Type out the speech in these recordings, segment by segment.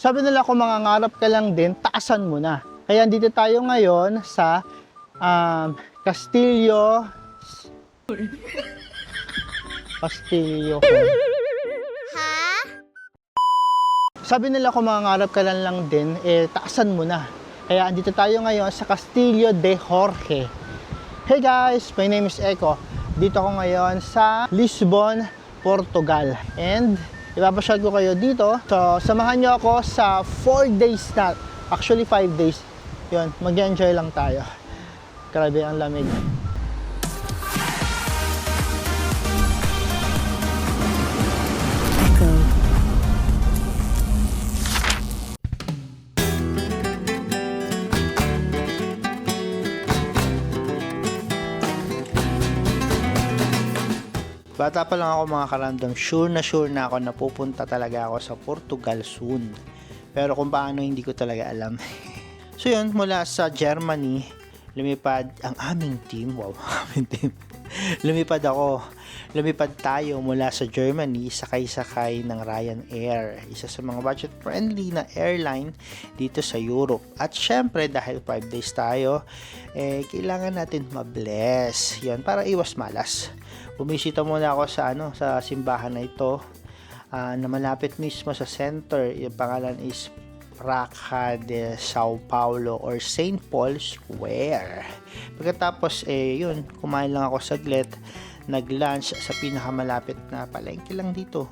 Sabi nila kung mangangarap ka lang din, taasan mo na. Kaya dito tayo ngayon sa Castillo. Sabi nila kung mangangarap ka lang din, taasan mo na. Kaya andito tayo ngayon sa Castillo de Jorge. Hey guys, my name is Eko. Dito ako ngayon sa Lisbon, Portugal. And ipapasyal ko kayo dito. So, samahan nyo ako sa 4 days na. Actually, 5 days. Yun, mag-enjoy lang tayo. Grabe ang lamig. Bata pa lang ako mga karandom, sure na ako na pupunta talaga ako sa Portugal soon. Pero kung paano hindi ko talaga alam. So yun, mula sa Germany, lumipad ang aming team. Wow, aming team. Lumipad tayo mula sa Germany, sakay-sakay ng Ryanair. Isa sa mga budget-friendly na airline dito sa Europe. At syempre, dahil 5 days tayo, kailangan natin mabless. Yan, para iwas malas. Bumisita muna ako sa simbahan na ito na malapit mismo sa center. Yung pangalan is Praça de São Paulo or St. Paul Square. Pagkatapos yun, kumain lang ako saglit, nag-lunch sa pinakamalapit na palengke lang dito.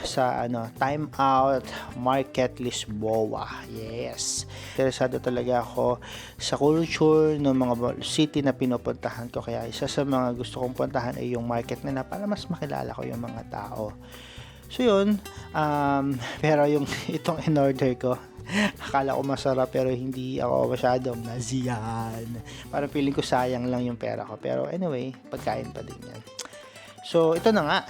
Sa Time Out Market Lisboa. Yes. Interesado talaga ako sa culture ng mga city na pinupuntahan ko, kaya isa sa mga gusto kong puntahan ay yung market na para mas makilala ko yung mga tao. So yun, pero yung itong in-order ko, akala ko masarap pero hindi ako masyadong naziyan. Parang feeling ko sayang lang yung pera ko. Pero anyway, pagkain pa din yan. So ito na nga.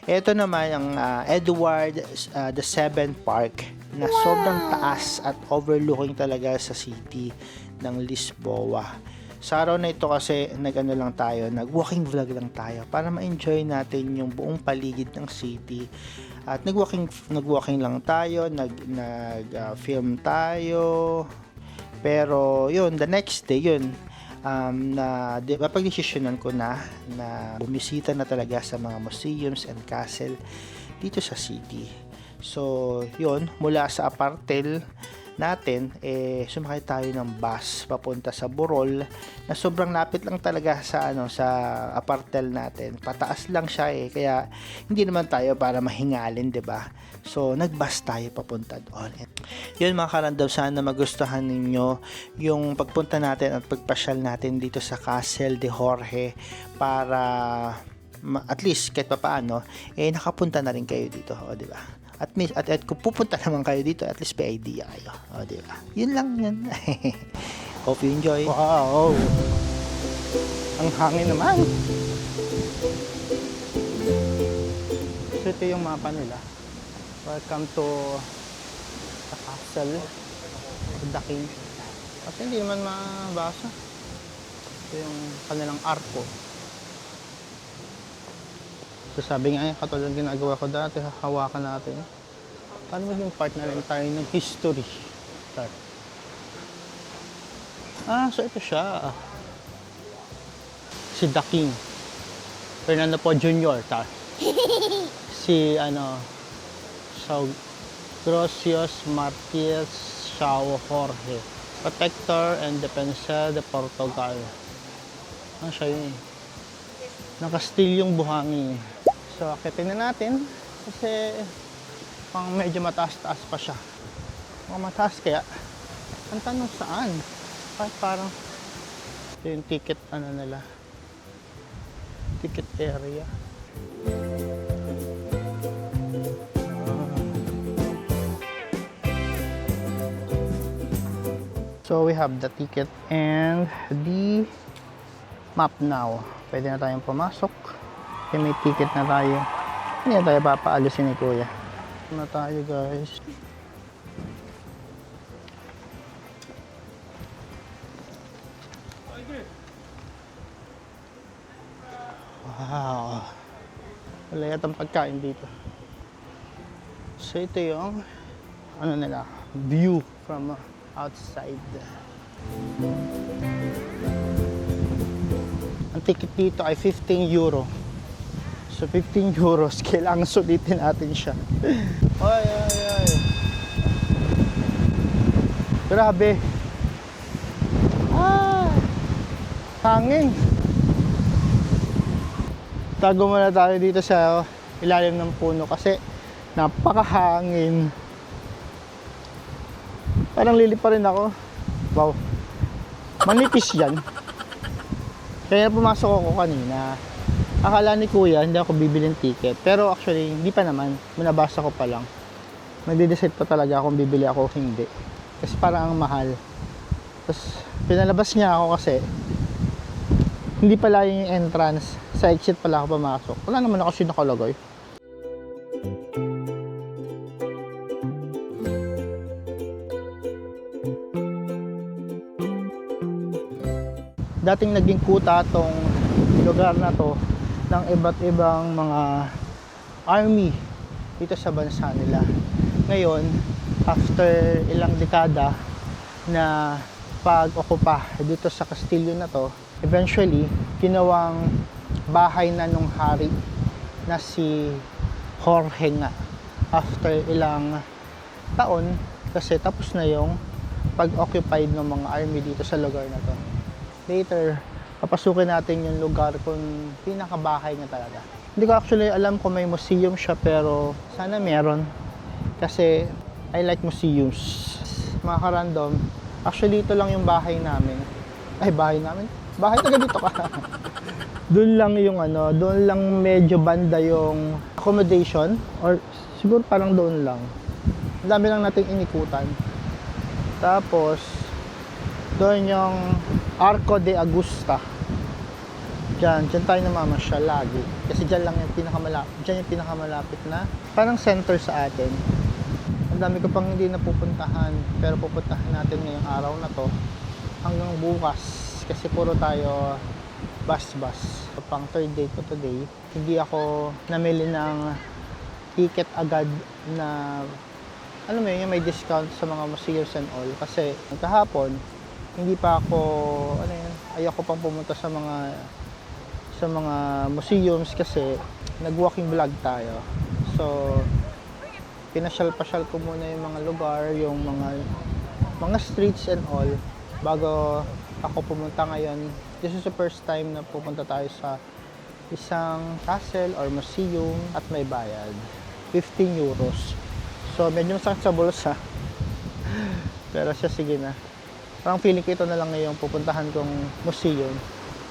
Ito naman ang Edward the Seventh Park na sobrang taas at overlooking talaga sa city ng Lisboa. Sa araw na ito kasi nag-walking vlog lang tayo para ma-enjoy natin yung buong paligid ng city. At nag-walking lang tayo, nag-film tayo. Pero yun, the next day yun, mapag-desisyonan ko na bumisita na talaga sa mga museums and castle dito sa city. So yun, mula sa apartel natin, sumakay tayo ng bus papunta sa Burol na sobrang lapit lang talaga sa apartel natin. Pataas lang siya kaya hindi naman tayo para mahingalin, 'di ba? So nag-bus tayo papunta doon. Yun mga karandom, sana magustuhan ninyo yung pagpunta natin at pagpasyal natin dito sa Castle de Jorge para at least kahit papaano nakapunta na rin kayo dito, di ba? At kung pupunta naman kayo dito, at least may idea kayo. O, di ba? Yun lang yan. Hope you enjoy. Wow! Ang hangin naman. So, ito yung mapa nila. Welcome to the castle of the king. At hindi naman mabasa. Ito yung kanilang arko. So sabi nga katulad ng ginagawa ko dati, hawakan natin. Paano maging part na rin tayo ng history? Start. So ito siya. Si The King. Fernando Po Jr. Si Grocios Martires São Jorge, Protector and Defensor de Portugal. Siya yun Nakastilyong buhangin. So, akitin na natin kasi pang medyo mataas-taas pa siya. Mga mataas kaya, ang tanong saan? Kahit parang ito yung ticket nila. Ticket area. So, we have the ticket and the map now. Pwede na tayong pumasok. Okay, may ticket na tayo. Hindi na tayo papaalisin ni Kuya. Na tayo guys. Wow. Wala yatang pagkain dito. So ito yung ano nila, view from outside. Ang ticket dito ay 15 euro. So 15 euros, kailangan sulitin natin siya. Ay, ay, ay. Grabe. Ah, hangin. Tago muna tayo dito sa ilalim ng puno kasi napakahangin. Parang lilipa rin ako. Wow. Manipis yan. Kaya pumasok ako kanina. Akala ni kuya hindi ako bibilin ticket. Pero actually, hindi pa naman. Minabasa ko pa lang. Magde-decide pa talaga kung bibili ako o hindi. Kasi parang ang mahal. Tapos pinalabas niya ako kasi hindi pala yung entrance. Sa exit pala ako pumasok. Wala naman ako nakalagay. Dating naging kuta tong lugar na to ng iba't ibang mga army dito sa bansa nila. Ngayon, after ilang dekada na pag-okupa dito sa kastilyo na to, eventually, ginawang bahay na nung hari na si Jorge nga. After ilang taon, kasi tapos na yung pag-occupied ng mga army dito sa lugar na to. Later, papasukin natin yung lugar kung pinakabahay niya talaga. Hindi ko actually alam kung may museum siya, pero sana meron. Kasi I like museums. Mga ka-random, actually ito lang yung bahay namin. Ay, bahay namin? Bahay taga dito ka. Doon lang yung ano, doon lang medyo banda yung accommodation. Or siguro parang doon lang. Ang dami lang nating inikutan. Tapos, doon yung Arco de Augusta. Diyan tayo namamasyal lagi. Kasi diyan lang yung pinakamalapit na parang center sa atin. Ang dami ko pang hindi napupuntahan, pero pupuntahan natin ngayong araw na to hanggang bukas. Kasi puro tayo bus. So, pang third day ko today, hindi ako namili ng ticket agad na alam mo yun, may discount sa mga museums and all. Kasi kahapon, hindi pa ako, ayoko pang pumunta sa mga museums kasi nag-walking vlog tayo. So, pinasyal-pasyal ko muna yung mga lugar, yung mga streets and all bago ako pumunta ngayon. This is the first time na pupunta tayo sa isang castle or museum at may bayad. 15 euros. So, medyo masakit sa bulsa. Pero siya, sige na. Parang feeling ko ito na lang ngayong pupuntahan kong museum,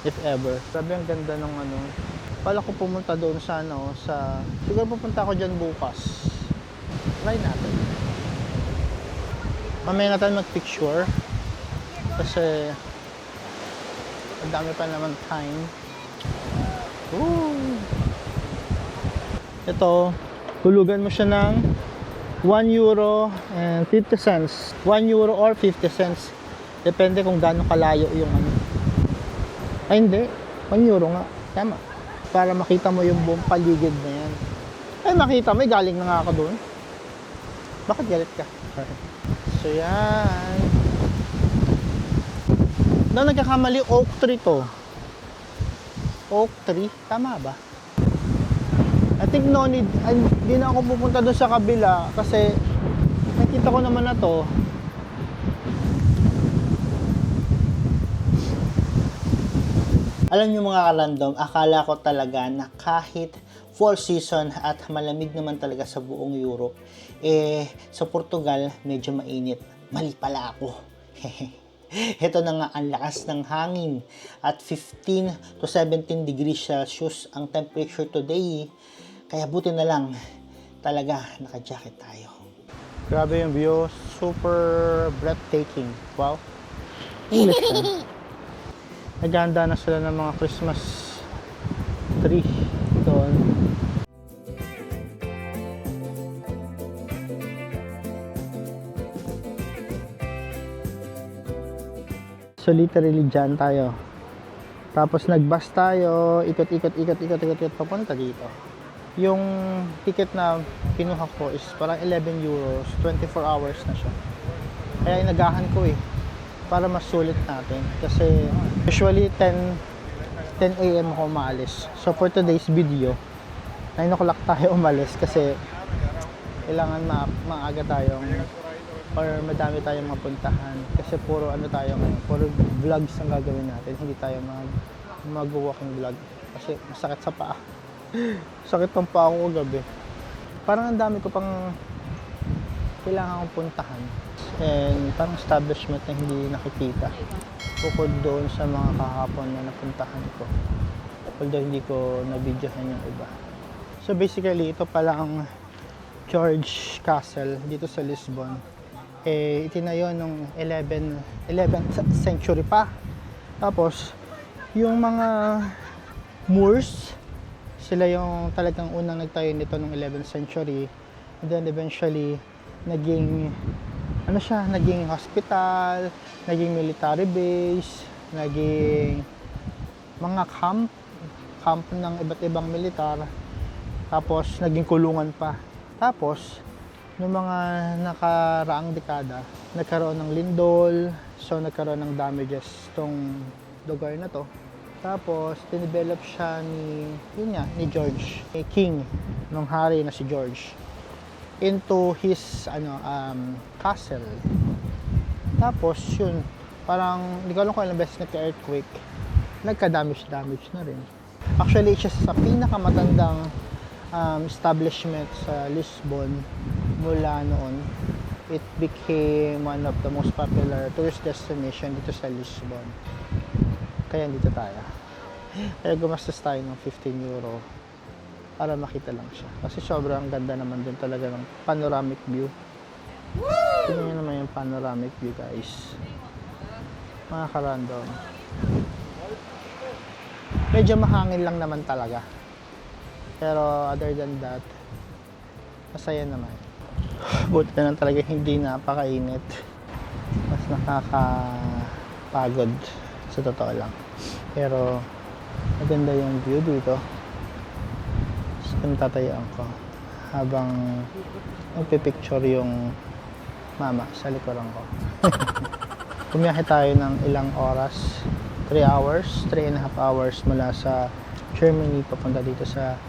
if ever. Sabi ang ganda ng Pala ko pumunta doon sa siguro pupunta ako dyan bukas. Try natin. Mamaya natin mag-picture. Kasi, ang dami pa naman time. Woo! Ito, hulugan mo siya ng 1 euro and 50 cents. 1 euro or 50 cents. Depende kung gaano kalayo yung Ay, hindi. 1 euro nga. Tama. Para makita mo yung buong paligid na yan. Ay, makita mo. Galing na nga ako doon. Bakit galit ka? So, yan. Daw nagkakamali, oak tree to. Oak tree? Tama ba? I think no need. Hindi na ako pupunta doon sa kabila kasi nakita ko naman na to. Alam niyo mga karandom, akala ko talaga na kahit fall season at malamig naman talaga sa buong Europe, sa Portugal medyo mainit. Mali pala ako. Ito na nga ang lakas ng hangin at 15 to 17 degrees Celsius ang temperature today. Kaya buti na lang talaga naka-jacket tayo. Grabe yung view, super breathtaking. Wow. English na. Naghahanda na sila ng mga Christmas tree doon. So literally dyan tayo. Tapos nag-bus tayo, ikot papunta dito. Yung ticket na kinuha ko is parang 11 euros, 24 hours na siya. Kaya inagahan ko para mas sulit natin. Kasi usually 10 a.m. ako umaalis. So for today's video, 9 o'clock tayo umalis kasi kailangan maaga tayong or madami tayong mapuntahan. Kasi puro puro vlogs ang gagawin natin. Hindi tayo mag-walking vlog. Kasi masakit sa paa. Sakit ng paa ko gabi. Parang ang dami ko pang kailangan kong puntahan. And parang establishment na hindi nakikita. Bukod doon sa mga kahapon na napuntahan ko. Although hindi ko na-videohan yung iba. So basically, ito palang George Castle dito sa Lisbon. Itinayo nung 11th century pa. Tapos, yung mga Moors, sila yung talagang unang nagtayo nito nung 11th century. And then eventually, naging hospital, naging military base, naging mga camp ng iba't ibang militar. Tapos, naging kulungan pa. Tapos, noong mga nakaraang dekada, nagkaroon ng lindol, so nagkaroon ng damages tong lugar na to. Tapos, dinevelop siya ni George, king, nung hari na si George, into his castle. Tapos, yun, parang, hindi ko alam kung ilang beses nagka-earthquake, nagka-damage na rin. Actually, siya sa pinakamatandang establishment sa Lisbon mula noon. It became one of the most popular tourist destination dito sa Lisbon. Kaya dito tayo. Kaya gumastos tayo ng 15 euro para makita lang siya. Kasi sobrang ganda naman din talaga ng panoramic view. Tingnan nyo naman yung panoramic view, guys. Mga ka-random. Medyo mahangin lang naman talaga. Pero other than that, masaya naman. Buti na lang talaga hindi napakainit. Mas nakakapagod sa totoo lang. Pero maganda yung view dito. So, tatayaan ko habang magpipicture yung mama sa likuran ko. Bumiyahe tayo ng ilang oras, 3 and a half hours mula sa Germany papunta dito sa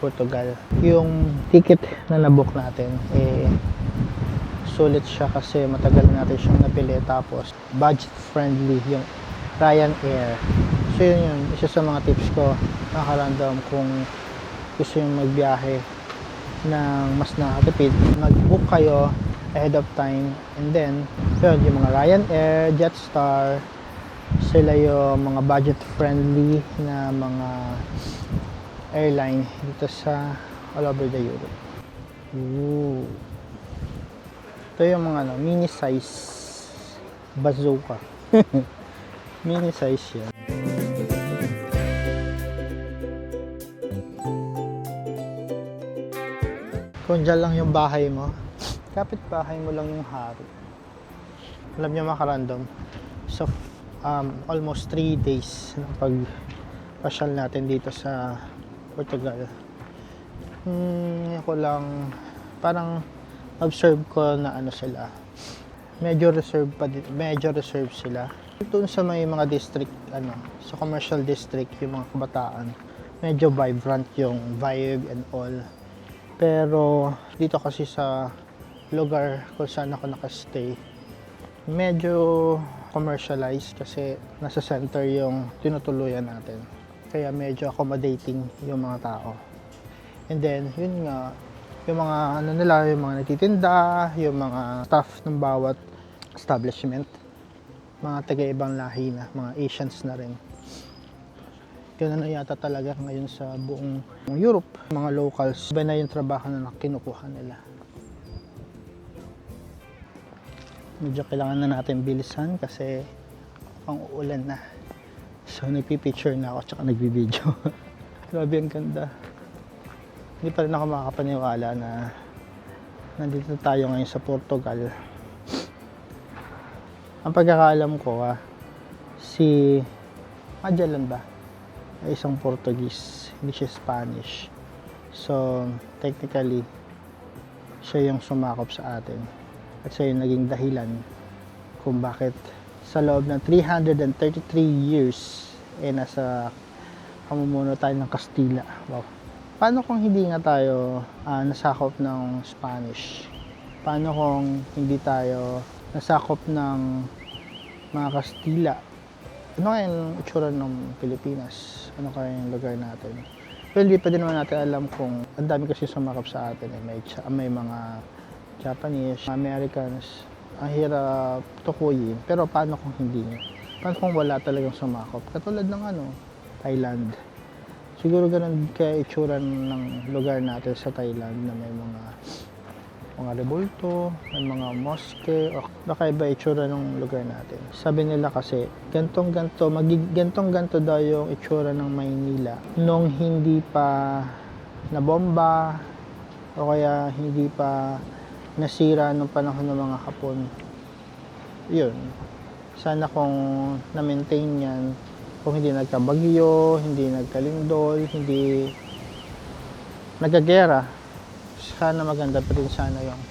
Portugal. Yung ticket na nabook natin sulit siya kasi matagal natin siyang napili, tapos budget friendly yung Ryanair. So yun, isa sa mga tips ko nakaka-random kung gusto yung magbiyahe ng mas nakatipid, mag-book kayo ahead of time, and then yun, yung mga Ryanair, Jetstar, sila yung mga budget friendly na mga airline dito sa all over the Europe. Ooh. Ito yung mga mini size bazooka. Mini size yan. Kung dyan lang yung bahay mo, kapit bahay mo lang yung hari. Alam nyo mga ka-random, so almost 3 days ng pagpasyal natin dito sa Portugal. Ako lang parang observe ko na sila. Medyo reserve sila. Doon sa may mga district, sa commercial district, yung mga kabataan, medyo vibrant yung vibe and all. Pero dito kasi sa lugar kung saan ako nakastay, medyo commercialized kasi nasa center yung tinutuluyan natin. Kaya medyo accommodating yung mga tao. And then, yun nga, yung mga yung mga nagtitinda, yung mga staff ng bawat establishment, mga taga-ibang lahi na, mga Asians na rin. Ganun na yata talaga ngayon sa buong Europe. Mga locals, iba na yung trabaho na kinukuha nila. Medyo kailangan na natin bilisan kasi pang uulan na. So nagpipicture na ako tsaka nagbibideo. Grabe ang ganda. Hindi pa rin ako makakapaniwala na nandito tayo ngayon sa Portugal. Ang pagkakaalam ko si Magellan ba? Ay isang Portuguese, hindi siya Spanish. So, technically, siya yung sumakop sa atin. At siya yung naging dahilan kung bakit sa loob ng 333 years, nasa pamumuno tayo ng Kastila. Wow. Paano kung hindi nga tayo nasakop ng Spanish? Paano kung hindi tayo nasakop ng mga Kastila? Ano kaya yung itsura ng Pilipinas? Ano kaya yung lugar natin? Well, hindi pa din naman natin alam kung ang dami kasi sumakap sa atin. May mga Japanese, Americans, ang hirap tukuyin. Pero paano kung hindi nga? Paano kung wala talagang sumakap? Katulad ng Thailand. Siguro ganun kaya itsura ng lugar natin sa Thailand na may mga rebulto, may mga mosque, o nakaiba itsura ng lugar natin. Sabi nila kasi, gantong-ganto daw yung itsura ng Maynila nung hindi pa nabomba o kaya hindi pa nasira nung panahon ng mga Hapon. Yun. Sana kung na-maintain yan, kung hindi nagkabagyo, hindi nagkalindol, hindi nagagera, sana maganda pa rin sana yung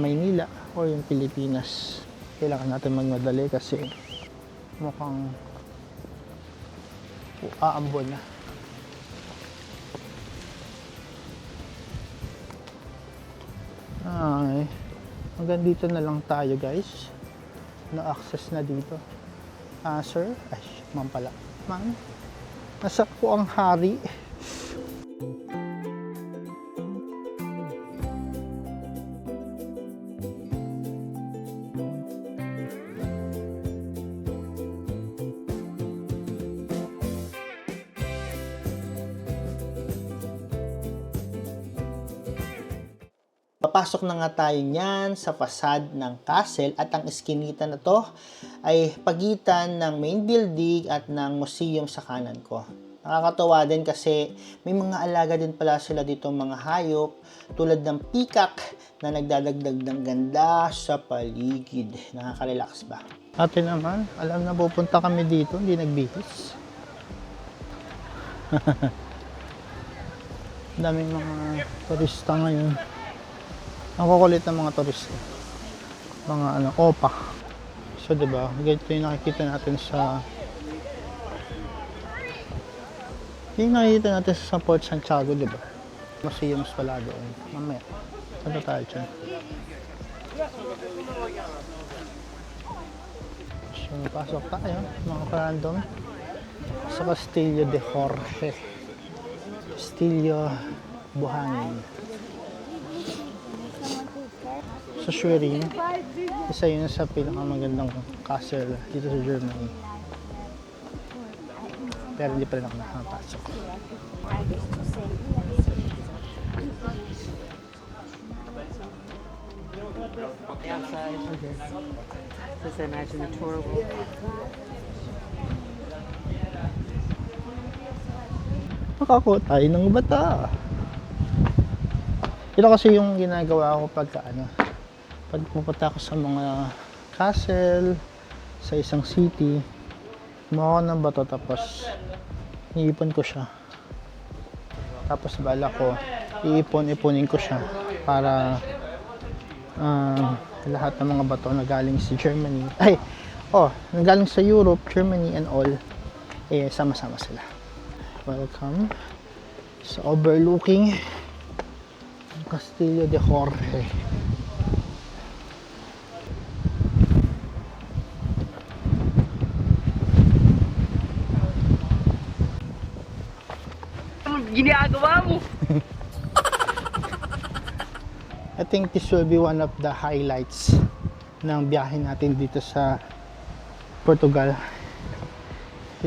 Maynila o yung Pilipinas. Kailangan natin magmadali kasi mukhang aambon na. Ay, hanggang dito na lang tayo guys. No access na dito. Sir? Ay, ma'am pala. Ma'am, nasa po ang hari. Papasok na nga tayo niyan sa fasad ng castle at ang iskinita na to ay pagitan ng main building at ng museum sa kanan ko. Nakakatawa din kasi may mga alaga din pala sila dito mga hayop tulad ng peacock na nagdadagdag ng ganda sa paligid. Nakaka-relax ba? Ate naman, alam na pupunta kami dito, hindi nagbihis. Daming mga turista ngayon. Ang kukulit ng mga turista. Mga opa. So, diba, ganito yung nakikita natin sa Port Santiago, diba? Museums pala doon. Mamaya. Saan tayo dyan? So, pasok tayo, mga random sa Castillo de Jorge. Castillo Buhangin. Sa Schwerin, isa yun sa pinakamagandang castle dito sa Germany. Pero hindi pa rin ako nakapasok. Outside. Okay. Just imagine the tour will. Makakuha tayo ng bata. Ito kasi yung ginagawa ko pag pupunta ako sa mga castle sa isang city, kumuha ko ng bato tapos iipon ko siya. Tapos bala ko, ipunin ko siya para lahat ng mga bato na galing sa Germany, na galing sa Europe, Germany and all, sama-sama sila. Welcome sa overlooking Castillo de Jorge. Ginagawa mo? I think this will be one of the highlights ng biyahe natin dito sa Portugal.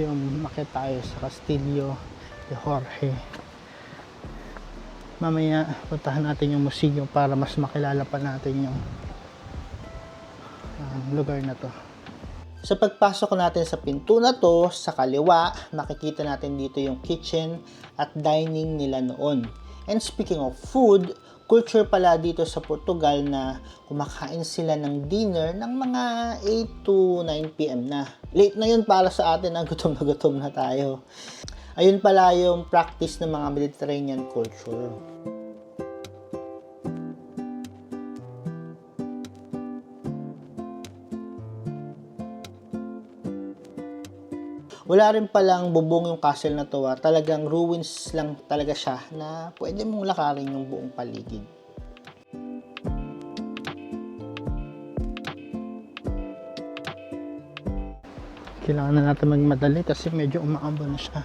Yung makita tayo sa Castillo de Jorge. Mamaya puntahan natin yung museum para mas makilala pa natin yung lugar na to. Sa pagpasok natin sa pinto na to, sa kaliwa, makikita natin dito yung kitchen at dining nila noon. And speaking of food, culture pala dito sa Portugal na kumakain sila ng dinner ng mga 8 to 9 p.m. na. Late na yun para sa atin na gutom na tayo. Ayun pala yung practice ng mga Mediterranean culture. Wala rin palang bubong yung castle na to. Talagang ruins lang talaga siya na pwede mong lakarin yung buong paligid. Kailangan na natin magmadali kasi medyo umaambon na siya.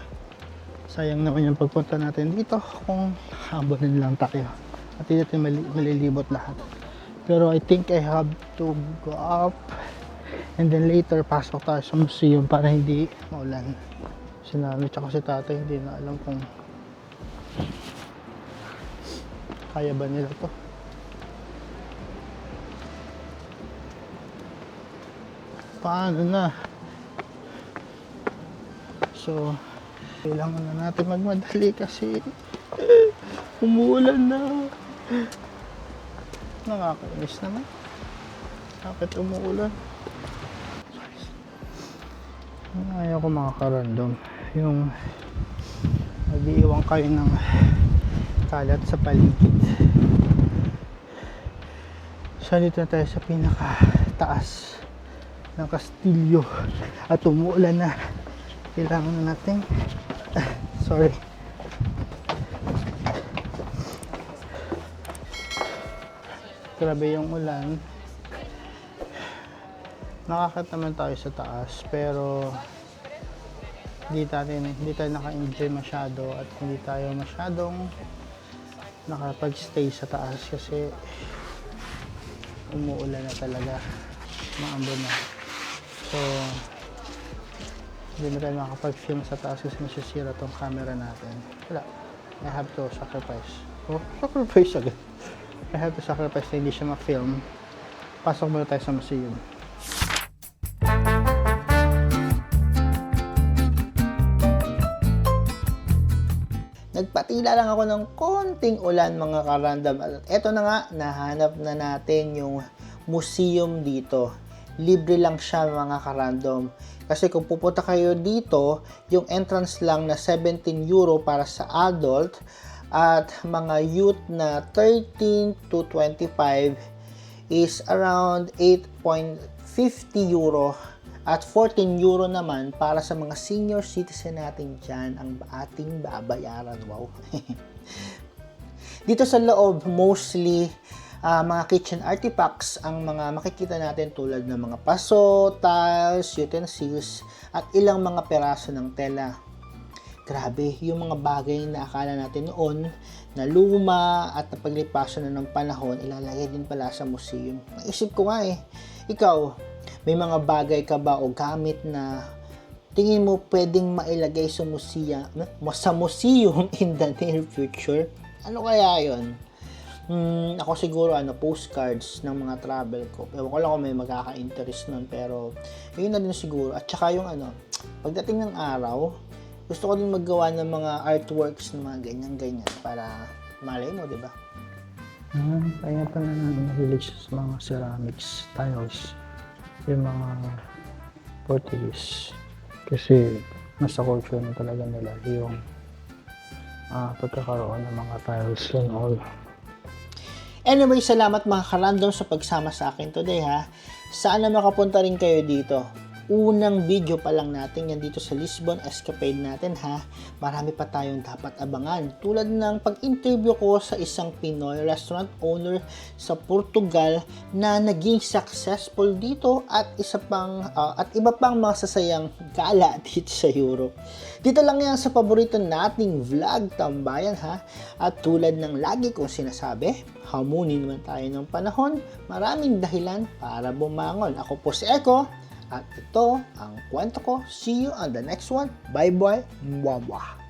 Sayang naman yung pagpunta natin dito kung habonin lang tayo. At hindi natin malilibot lahat. Pero I think I have to go up. And then later, pasok tayo sa museum para hindi maulan. Si Nami tsaka si Tatay hindi na alam kung kaya ba nila to. Paano na? So, kailangan na natin magmadali kasi umuulan na. Nakakainis naman. Bakit umuulan? Ayaw ko makakarandom. Yung nag-iiwan kayo ng kalat sa paligid. So, dito na tayo sa pinaka-taas ng kastilyo. At umuulan na. Kailangan na natin. Sorry. Grabe yung ulan. Nakakit naman tayo sa taas pero hindi tayo naka-enjoy masyado at hindi tayo masyadong nakapag-stay sa taas kasi umuulan na talaga, maambon na. So hindi na tayo makapag-film sa taas kasi nasisira tong camera natin. Wala, I have to sacrifice. Sacrifice agad. I have to sacrifice na hindi siya ma-film. Pasok muna tayo sa museum. Nagpatila lang ako ng konting ulan mga karandom. At eto na nga, nahanap na natin yung museum dito. Libre lang siya mga karandom. Kasi kung pupunta kayo dito, yung entrance lang na 17 euro para sa adult at mga youth na 13 to 25 is around 8.50 euro. At 14 euro naman para sa mga senior citizen natin dyan ang ating babayaran. Wow! Dito sa loob, mostly mga kitchen artifacts ang mga makikita natin tulad ng mga paso, tiles, utensils, at ilang mga peraso ng tela. Grabe, yung mga bagay na akala natin noon na luma at napaglipasan na ng panahon, ilalagay din pala sa museum. Naisip ko nga ikaw, may mga bagay ka ba o gamit na tingin mo pwedeng mailagay sa museum in the near future? Ano kaya yon? Ako siguro postcards ng mga travel ko. Ewan ko lang kung may magkaka-interest nun, pero yun na din siguro. At saka yung pagdating ng araw, gusto ko din maggawa ng mga artworks ng mga ganyan-ganyan para malay mo, di ba? Kaya pa na nahilig sa mga ceramics, tiles, yung mga Portuguese. Kasi nasa culture na talaga nila yung pagkakaroon ng mga tiles and all. Anyway, salamat mga karandom sa pagsama sa akin today ha. Sana makapunta rin kayo dito. Unang video pa lang natin yan dito sa Lisbon Escapade natin ha. Marami pa tayong dapat abangan. Tulad ng pag-interview ko sa isang Pinoy restaurant owner sa Portugal na naging successful dito at iba pang mga sasayang gala dito sa Europe. Dito lang yan sa paborito nating vlog tambayan ha. At tulad ng lagi kong sinasabi, hamunin naman tayo ng panahon. Maraming dahilan para bumangon. Ako po si Eko. At ito ang kwento ko. See you on the next one. Bye bye. Mwah mwah.